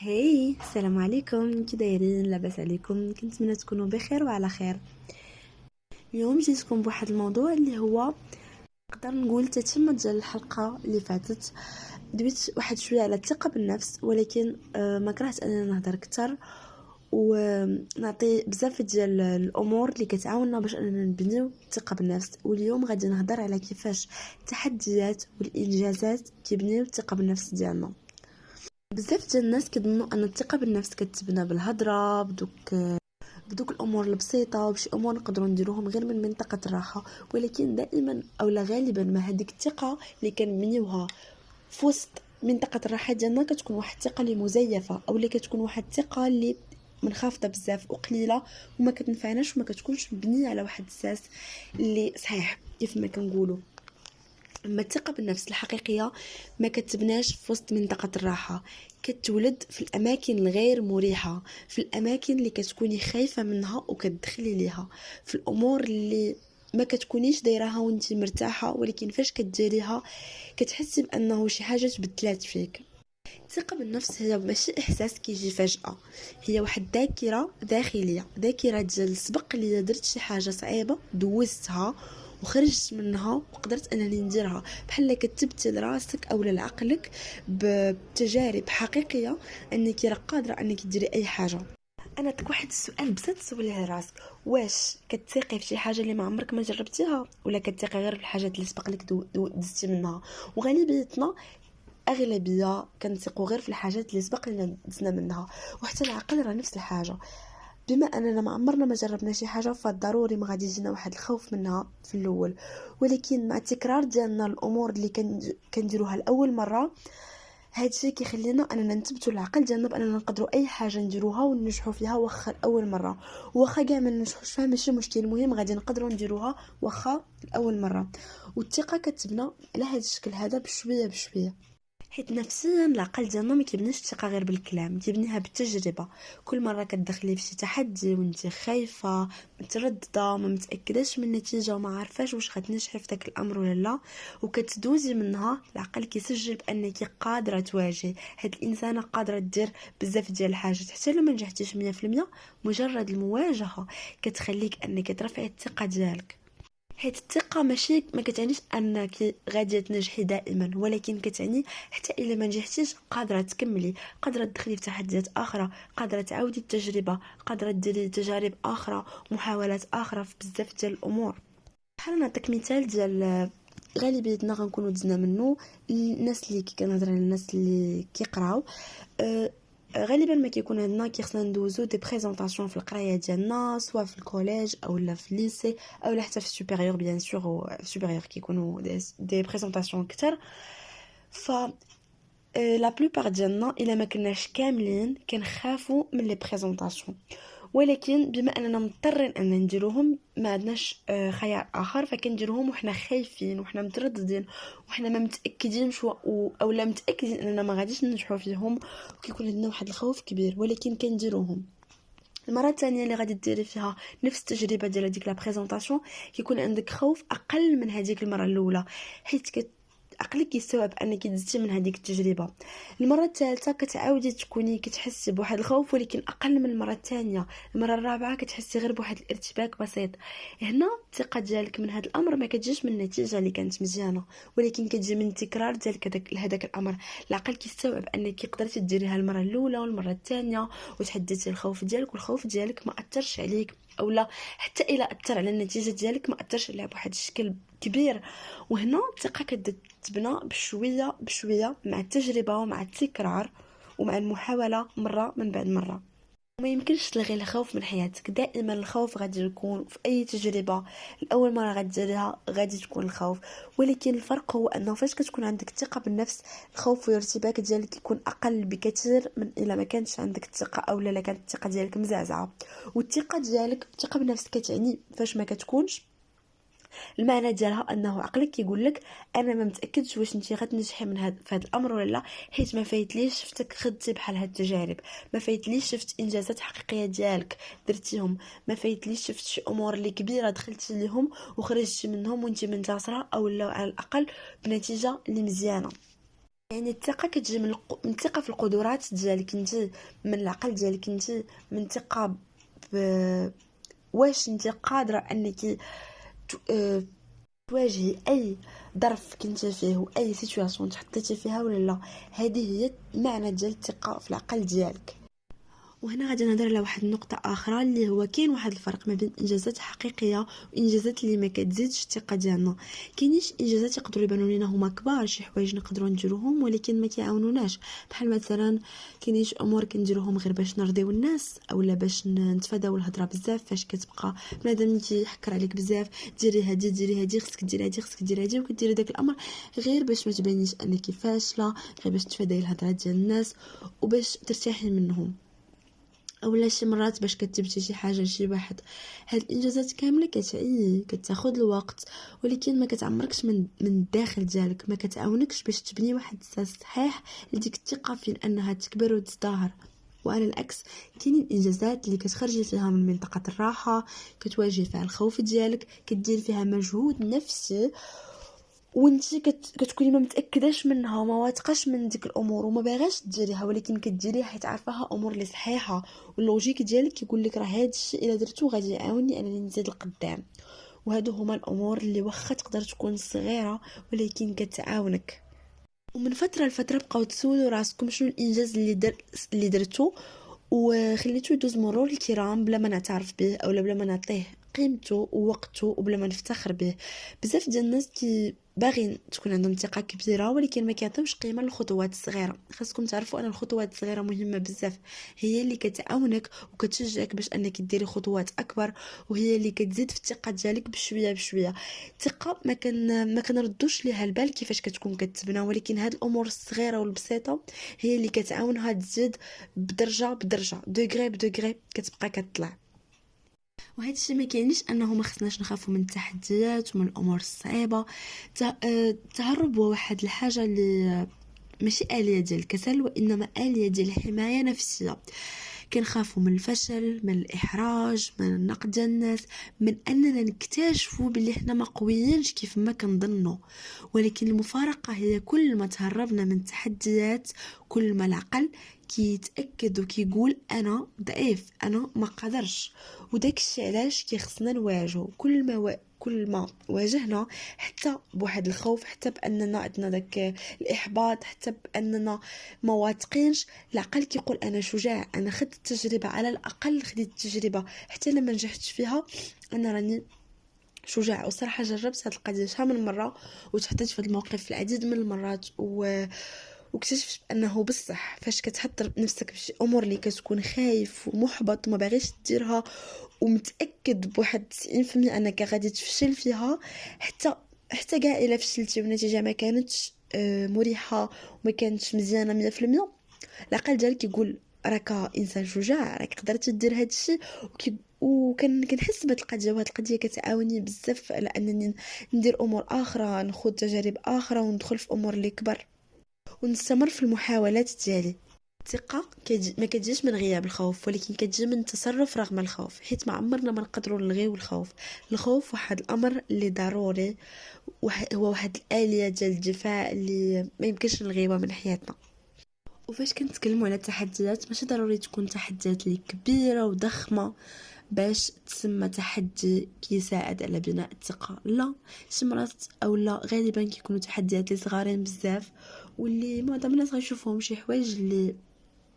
هاي السلام عليكم، كي دايرين؟ لاباس عليكم؟ كنتمنى تكونوا بخير وعلى خير. اليوم جيتكم بواحد الموضوع اللي هو نقدر نقول تتم ديال الحلقه اللي فاتت. دويت واحد شويه على الثقه بالنفس، ولكن ما كرهت اننا نهضر اكثر ونعطي بزاف ديال الامور اللي كتعاوننا باش اننا نبنيو الثقه بالنفس. واليوم غادي نهضر على كيفاش التحديات والانجازات كيبنيو الثقه بالنفس ديالنا. بزاف ديال الناس كيظنوا ان الثقه بالنفس كتبنى بالهضره بدوك الامور البسيطه وبشي امور نقدروا نديروهم غير من منطقه الراحه، ولكن دائما او لا غالبا ما هذيك الثقه اللي كنبنيوها في وسط منطقه الراحه ديالنا كتكون واحد الثقه اللي مزيفه، او اللي كتكون واحد الثقه اللي منخفضه بزاف وقليله وما كتنفعناش وما كتكونش مبنيه على واحد الساس اللي صحيح كيف ما كنقولوا. اما الثقه بالنفس الحقيقيه ما كتبناش في وسط منطقه الراحه، كتولد في الاماكن الغير مريحه، في الاماكن اللي كتكوني خايفه منها وكتدخلي ليها، في الامور اللي ما كتكونيش دايراها وانت مرتاحه، ولكن فاش كديريها كتحسي بانه شي حاجه تبدلات فيك. الثقه بالنفس هي ماشي احساس كيجي فجاه، هي واحد ذاكره داخليه، ذاكره ديال السبق اللي درت شي حاجه صعيبه دوزتها وخرجت منها وقدرت انني نديرها، بحال كتبتي لراسك او لعقلك بتجارب حقيقيه انك راه قادره انك ديري اي حاجه. انا عندك واحد السؤال بسيط تسوليه لراسك: واش كتثقي في شي حاجه اللي ما عمرك ما جربتيها، ولا كتثقي غير في الحاجات اللي سبق لك دزتي منها؟ وغالبيتنا اغلبيه كنثقوا غير في الحاجات اللي سبق لنا دزنا منها، وحتى العقل راه نفس الحاجه. بما اننا ما عمرنا ما جربنا شي حاجه فضروري ما غادي يجينا واحد الخوف منها في الاول، ولكن مع التكرار ديالنا الامور اللي كنديروها لاول مره هذا الشيء كيخلينا اننا نثبتوا العقل ديالنا باننا نقدروا اي حاجه نديروها وننجحوا فيها، واخا اول مره، واخا كاع ما ننجحوش فيها ماشي مشكل، المهم غادي نقدروا نديروها واخا اول مره. والثقه كتبنى على هذا الشكل هذا بشويه بشويه، حيت نفسيا العقل ديالنا ما كيبنيش الثقه غير بالكلام، كيبنيها بالتجربه. كل مره كتدخلي في شي تحدي وانت خايفه متردده ما متاكداش من النتيجه وما عارفاش واش غتنجحي في داك الامر ولا لا، وكتدوزي منها، العقل كيسجل بانك قادره تواجهي، هاد الانسانه قادره دير بزاف ديال الحاجات حتى لو ما نجحتيش 100%. مجرد المواجهه كتخليك انك ترفعي الثقه ديالك، حيت الثقه ماشي ما كتعنيش انك غاديه تنجحي دائما، ولكن كتعني حتى الا ما نجحتيش قادره تكملي، قادره تدخلي في تحديات اخرى، قادره تعاودي التجربه، قادره ديري تجارب اخرى، محاولات اخرى في بزاف ديال الامور. بحال نعطيك مثال ديال غالبيتنا غنكونوا دزنا منه، الناس اللي كنهضر على الناس اللي كيقراو. غالبا ما كيكون عندنا خصنا ندوزو دي بريزونطاسيون في القرايه ديالنا، سواء في الكوليج او لا في الليسي او لا حتى في السوبيريور. بيان سور في السوبيريور كيكونوا دي بريزونطاسيون كتر. ف لا بلوبار ديالنا الا ما كناش كاملين كنخافوا من لي بريزونطاسيون، ولكن بما اننا مضطرين ان نديروهم ما عندناش خيار اخر، فكنديروهم وحنا خايفين وحنا مترددين وحنا ما متاكدين او لا متاكدين اننا ما غاديش ننجحوا فيهم، وكيكون عندنا واحد الخوف كبير، ولكن كنديروهم. المره الثانيه اللي غادي ديري فيها نفس التجربه ديال هذيك لا بريزونطاسيون كيكون عندك خوف اقل من هذيك المره الاولى، حيت عقلك كيستوعب انك دزتي من هذيك التجربه. المره الثالثه كتعاودي تكوني كتحسي بواحد الخوف ولكن اقل من المره الثانيه. المره الرابعه كتحسي غير بواحد الارتباك بسيط. هنا الثقه ديالك من هذا الامر ما كتجيش من النتيجه اللي كانت مزيانه، ولكن كتجي من التكرار ديال هذاك الامر. العقل كيستوعب انك قدرتي ديريها المره الاولى والمره الثانيه وتحديتي الخوف ديالك، والخوف ديالك ما اثرش عليك، اولا حتى الى اثر على النتيجه ديالك ما اثرش عليها بواحد الشكل كبير. وهنا الثقه كتبنى بشويه بشويه مع التجربه ومع التكرار ومع المحاوله مره من بعد مره. ما يمكنش تلغي الخوف من حياتك، دائما الخوف غادي يكون في اي تجربه. الاول مره غديريها غادي تكون الخوف، ولكن الفرق هو انه فاش كتكون عندك الثقه بالنفس الخوف والارتباك ديالك يكون اقل بكثير من الا ما كانتش عندك الثقه او لا كانت الثقه ديالك مزعزعه. والثقه ديالك الثقه بالنفس كتعني فاش ما كتكونش المعنى ديالها انه عقلك كيقول لك انا ما متاكدش واش انت غتنجحي من هذا الامر ولا لا، حيت ما فايتليش شفتك خدتي بحال هاد التجارب، ما فايتليش شفت انجازات حقيقيه ديالك درتيهم، ما فايتليش شفت شي امور اللي كبيره دخلتي ليهم وخرجتي منهم وانت منتصره او لا على الاقل بنتيجه اللي مزيانه. يعني الثقه كتجي من الثقه في القدرات ديالك انت، من العقل ديالك انت، من ثقه ب... واش انت قادره انك تواجهي اي ظرف كنت فيه واي سيتوياسيون تحطيتي فيها ولا لا. هذه هي المعنى ديال الثقه في العقل ديالك. وهنا غادي نهضر على واحد النقطه اخرى، اللي هو كاين واحد الفرق ما بين انجازات حقيقيه وانجازات اللي ما كتزيدش الثقه ديالنا. كاينيش انجازات يقدروا يبانوا لينا هما كبار، شي حوايج نقدروا نديروهم ولكن ما كيعاونوناش، بحال مثلا كاينيش امور كنديروهم غير باش نرضيو الناس اولا باش نتفاداو الهضره بزاف. فاش كتبقى بنادم كيحكر عليك بزاف، ديري هادي ديري هادي، خصك ديري هادي خصك ديري هادي، وكديري داك الامر غير باش ما تبانيش انك فاشله، غير باش تفاداي الهضره ديال الناس وباش ترتاحي منهم، اولا شي مرات باش كتبتي شي حاجه لشي واحد. هاد الانجازات كامله كتاخذ الوقت، ولكن ما كتعمركش من الداخل ديالك، ما كتعاونكش باش تبني واحد الاساس صحيح لديك الثقه في انها تكبر وتزدهر. وعلى العكس كاينين الانجازات اللي كتخرجي فيها من منطقه الراحه، كتواجهي فيها الخوف ديالك، كدير فيها مجهود نفسي وانتي كتكوني ما متاكداش منها وما واثقاش من ديك الامور وما باغاش ديريها، ولكن كديريها حيت عارفاها امور اللي صحيحه، واللوجيك ديالك كيقول لك راه هذا الشيء الا درتو غادي يعاوني انني نزيد لقدام. وهادو هما الامور اللي واخا تقدر تكون صغيره ولكن كتعاونك. ومن فتره لفتره بقاو تسولوا راسكم شنو الانجاز اللي درتو وخليتو يدوز مرور الكرام بلا ما نعترف به اولا بلا ما نعطيه قيمته ووقته وبلا ما نفتخر به. بزاف ديال الناس باغين تكون عندهم ثقه كبيره ولكن ما كيعطيوش قيمه للخطوات الصغيره. خاصكم تعرفوا ان الخطوات الصغيره مهمه بزاف، هي اللي كتعاونك وكتشجعك باش انك ديري خطوات اكبر، وهي اللي كتزيد في الثقه ديالك بشويه بشويه. الثقه ما كنردوش ليها البال كيفاش كتكون كتبنى، ولكن هاد الامور الصغيره والبسيطه هي اللي كتعاونها تزيد بدرجه بدرجه، دوغري بدوغري كتبقى كتطلع. وهذا الشيء ما كيعنيش انه ما خصناش نخافوا من التحديات ومن الامور الصعيبه. التهرب هو واحد الحاجه اللي ماشي آلية ديال الكسل، وإنما آلية ديال الحماية نفسية. كنخافوا من الفشل، من الإحراج، من النقد ديال الناس، من أننا نكتشفوا باللي احنا ما قويينش كيف ما كنظنوا. ولكن المفارقة هي كل ما تهربنا من التحديات كل ما العقل كيتأكد وكيقول أنا ضعيف، أنا ما قدرش. وداك الشيء علاش كيخصنا نواجهه. كل ما واجهنا حتى بواحد الخوف، حتى باننا عندنا داك الاحباط، حتى باننا ما واثقينش، العقل كيقول انا شجاع، انا خدت التجربه، على الاقل خديت التجربه حتى لما نجحتش فيها انا راني شجاع. وصراحه جربت هاد القضيه شحال من مره وتحطيت في هاد الموقف العديد من المرات واكتشفت انه بصح فاش كتحط نفسك بشي امور اللي كتكون خايف ومحبط وما باغيش ديرها ومتاكد بواحد 90% انك غادي تفشل فيها، حتى كاع الا فشلتي والنتيجه ما كانتش مريحه وما كانتش مزيانه 100%، العقل ديالك يقول راك انسان شجاع، راك قدرت دير هذا الشيء. كنحس بهاد القضيه، وهاد القضيه كتعاوني بزاف على انني ندير امور اخرى، نخوض تجارب اخرى وندخل في امور اللي كبر ونستمر في المحاولات ديالي. الثقه ما كتجيش من غياب الخوف، ولكن كتجي من التصرف رغم الخوف، حيت ما عمرنا ما نقدروا نلغيو الخوف واحد الامر اللي ضروري، هو واحد الاليه ديال الدفاع اللي ما يمكنش نلغيوها من حياتنا. وفاش كنتكلموا على التحديات ماشي ضروري تكون تحديات اللي كبيره وضخمه باش تسمى تحدي كيساعد على بناء الثقه. لا، شي مرات اولا غالبا كيكونوا تحديات اللي صغارين بزاف واللي معظم الناس غيشوفوهم شي حوايج اللي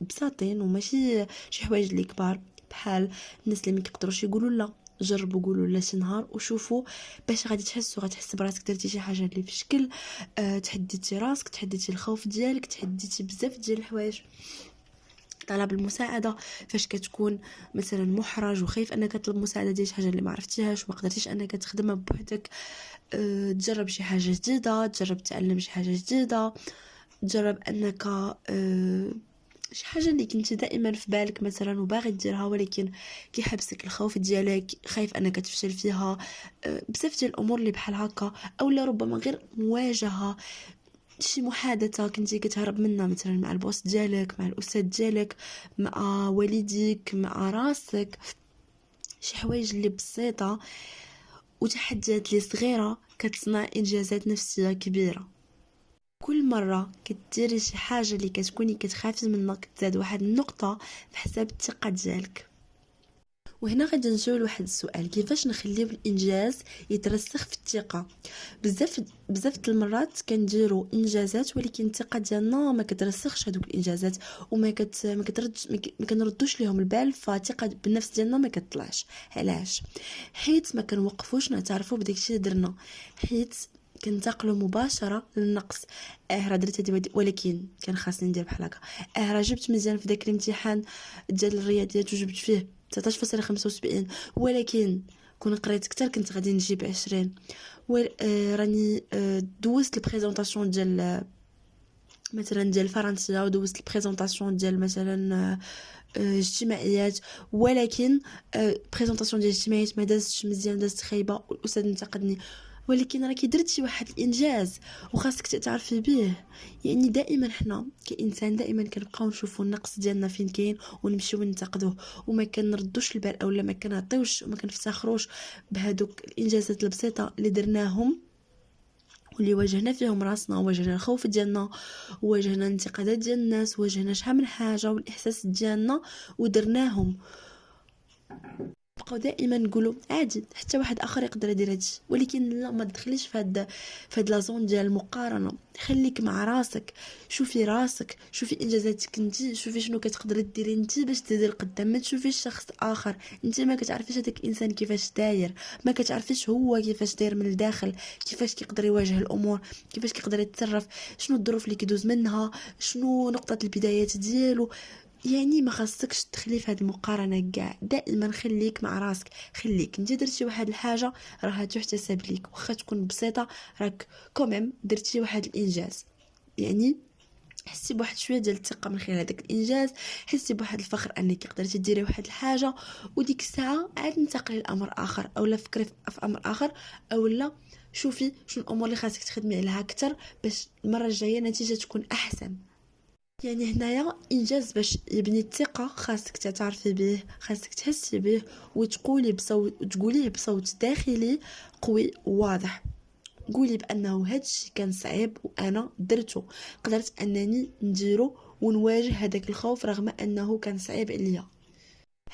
بساطين وماشي شي حوايج اللي كبار. بحال الناس اللي ما كيقدروش يقولوا لا، جربوا قولوا لا شي نهار وشوفوا باش غادي غتحس براسك درتي شي حاجه اللي في شكل تحديتي راسك، تحديتي الخوف ديالك، تحديتي بزاف ديال الحوايج. طلب المساعده فاش كتكون مثلا محرج وخايف انك تطلب مساعده ديال شي حاجه اللي ما عرفتيهاش وما قدرتيش انك تخدمها بوحدك، تجرب شي حاجه جديده، تجرب تعلم شي حاجه جديده، تجرب انك شي حاجه اللي كنتي دائما في بالك مثلا وباغي ديرها ولكن كيحبسك الخوف ديالك، خايف انك تفشل فيها. بزاف ديال الامور اللي بحال هكا، اولا ربما غير مواجهه شي محادثه كنتي كتهرب منها مثلا مع البوس ديالك، مع الاستاذ ديالك، مع والديك، مع راسك، شي حوايج اللي بسيطه وتحديات اللي صغيره كتصنع انجازات نفسيه كبيره. كل مره كديري شي حاجه اللي كتكوني كتخافي منها كتزاد واحد النقطه في حساب الثقه ديالك. وهنا غادي نجاوب لواحد السؤال: كيفاش نخليو الانجاز يترسخ في الثقه؟ بزاف المرات كنديروا انجازات ولكن الثقه ديالنا ما كترسخش هذوك الانجازات وما كت ما كتردش ما كنردوش ليهم البال، فالثقه بالنفس ديالنا ما كتطلعش. علاش؟ حيت ما كنوقفوش نعترفوا بداكشي اللي درنا، حيت كنتقلوا مباشره للنقص. راه درت هادي ولكن كان خاصني ندير بحال هكا. راه جبت مزيان في داك الامتحان ديال الرياضيات وجبت فيه 19.75، ولكن كون قريت اكثر كنت غادي نجيب 20. راني دوزت البريزونطاسيون ديال مثلا ديال الفرنسيه، ودوزت البريزونطاسيون ديال مثلا اجتماعيات، ولكن بريزونطاسيون ديال الاجتماعيات ما دازتش مزيان، دازت خايبه والاستاذ انتقدني. ولكن راكي درتي واحد الانجاز وخاصك تعترفي به. يعني دائما حنا كانسان دائما كنبقاو نشوفوا النقص ديالنا فين كاين ونمشيو ننتقدوه، وما كنردوش البال اولا ما كنعطيوش وما كنفتخروش بهذوك الانجازات البسيطه اللي درناهم واللي واجهنا فيهم راسنا، واجهنا الخوف ديالنا، واجهنا الانتقادات ديال الناس، واجهنا شحال من حاجه والاحساس ديالنا ودرناهم. بقاو دائما نقولوا عادي حتى واحد اخر يقدر يدير هادشي، ولكن لا، ما تدخليش في هاد لا زون ديال المقارنه. خليك مع راسك، شوفي راسك، شوفي انجازاتك انت، شوفي شنو كتقدري ديري انت باش تزيدي لقدام. ما تشوفيش شخص اخر، انت ما كتعرفيش هذاك الانسان كيفاش داير، ما كتعرفيش هو كيفاش داير من الداخل، كيفاش كيقدر يواجه الامور، كيفاش كيقدر يتصرف، شنو الظروف اللي كيدوز منها، شنو نقطه البدايات ديالو. يعني ما خاصكش تدخلي في هذه المقارنه كاع. دائما خليك مع راسك، خليك انت درتي واحد الحاجه راها تحتسب ليك، واخا تكون بسيطه راك كوميم درتي واحد الانجاز. يعني حسي بواحد شويه ديال الثقه من خلال هذاك الانجاز، حسي بواحد الفخر انك قدرتي ديري واحد الحاجه، وديك الساعه عاد انتقلي لامر اخر اولا فكري في امر اخر، اولا شوفي شنو الامور اللي خاصك تخدمي عليها اكثر باش المره الجايه النتيجه تكون احسن. يعني هنايا انجاز باش يبني الثقه خاصك تعترفي به، خاصك تحسي به تقوليه بصوت داخلي قوي وواضح. قولي بانه هذا الشيء كان صعيب وانا درته، قدرت انني نديرو ونواجه هذاك الخوف رغم انه كان صعيب عليا.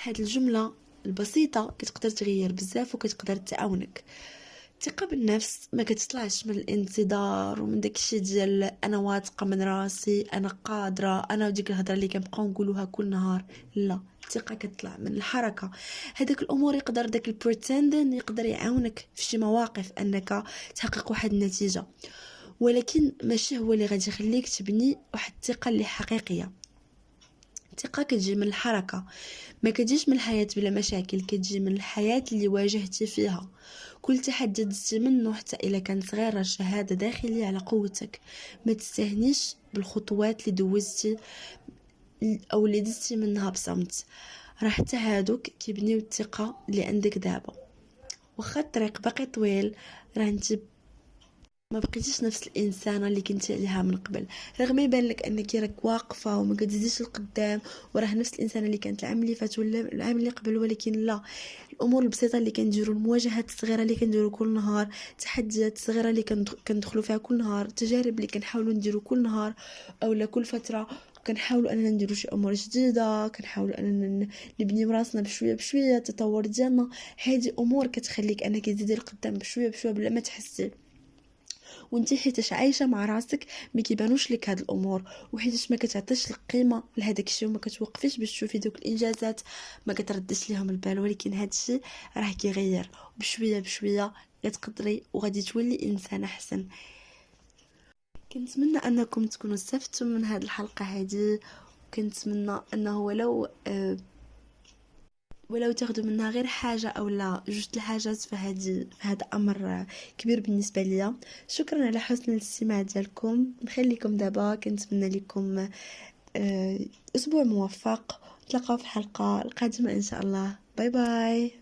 هاد الجمله البسيطه كتقدر تغير بزاف وكتقدر تعاونك. الثقه بالنفس ما كتطلعش من الانتظار ومن داكشي ديال انا واثقه من راسي، انا قادره، انا وديك الهضره اللي كنبقاو نقولوها كل نهار. لا، الثقه كتطلع من الحركه. هذاك الامور يقدر داك البريتندن يقدر يعاونك في شي مواقف انك تحقق واحد النتيجه، ولكن ماشي هو اللي غادي يخليك تبني واحد الثقه اللي حقيقيه. الثقه كتجي من الحركه، ما كتجيش من الحياه بلا مشاكل، كتجي من الحياه اللي واجهتي فيها. كل تحدي دزتي منه حتى الا كان صغير راه شهاده داخليه على قوتك. ما تستهنيش بالخطوات اللي دوزتي او اللي دزتي منها بصمت، راه حتى هادوك كيبنيو الثقه اللي عندك دابا. واخا الطريق باقي طويل، راه انت ما بقيتيش نفس الانسانه اللي كنتي عليها من قبل، رغم يبان لك انك راك واقفه وما كتزيديش لقدام وراه نفس الانسانه اللي كانت العام اللي فات ولا العام اللي قبل. ولكن لا، الامور البسيطه اللي كنديروا، المواجهات الصغيره اللي كنديروا كل نهار، التحديات الصغيره اللي كندخلوا فيها كل نهار، التجارب اللي كنحاولوا نديروا كل نهار اولا كل فتره، كنحاولوا اننا نديروا شي امور جديده، كنحاولوا اننا نبنيو راسنا بشويه بشويه. التطور ديالنا هذه امور كتخليك انك تزيدي لقدام بشويه بشويه بلا ما تحسي. وانتي حيتاش عايشه مع راسك ما كيبانوش لك هاد الامور، وحيتاش ما كتعطيش القيمه لهداك الشيء وما كتوقفيش باش تشوفي دوك الانجازات، ما كتردش ليهم البال. ولكن هاد الشيء راه كيغير بشويه بشويه، كتقدري وغادي تولي انسان احسن. كنتمنى انكم تكونوا استفدتم من هاد الحلقه هذه، وكنتمنى انه ولو تاخذوا منها غير حاجه او لا جوج الحاجات في هذا امر كبير بالنسبه ليا. شكرا على حسن الاستماع ديالكم. نخليكم دابا، كنتمنى لكم اسبوع موفق. نتلاقاو في الحلقه القادمه ان شاء الله. باي باي.